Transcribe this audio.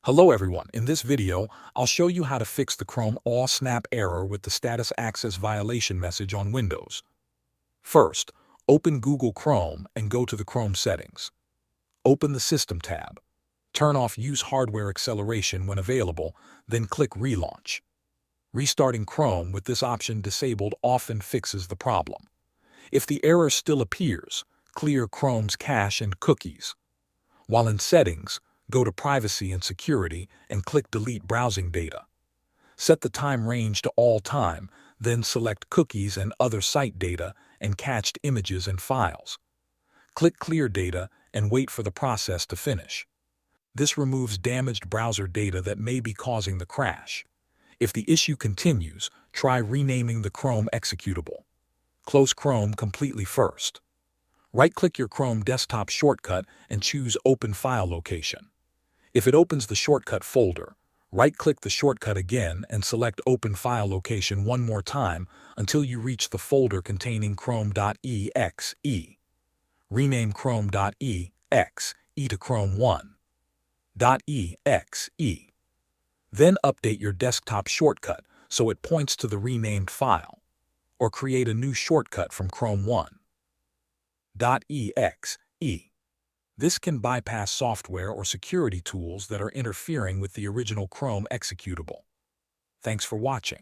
Hello everyone, in this video, I'll show you how to fix the Chrome AW-snap error with the status access violation message on Windows. First, open Google Chrome and go to the Chrome settings. Open the System tab. Turn off Use Hardware Acceleration when available, then click Relaunch. Restarting Chrome with this option disabled often fixes the problem. If the error still appears, clear Chrome's cache and cookies. While in Settings, go to Privacy and Security and click Delete Browsing Data. Set the time range to all time, then select Cookies and Other Site Data and Cached Images and Files. Click Clear Data and wait for the process to finish. This removes damaged browser data that may be causing the crash. If the issue continues, try renaming the Chrome executable. Close Chrome completely first. Right-click your Chrome desktop shortcut and choose Open File Location. If it opens the shortcut folder, right-click the shortcut again and select Open File Location one more time until you reach the folder containing chrome.exe. Rename chrome.exe to chrome1.exe. Then update your desktop shortcut so it points to the renamed file, or create a new shortcut from chrome1.exe. This can bypass software or security tools that are interfering with the original Chrome executable. Thanks for watching.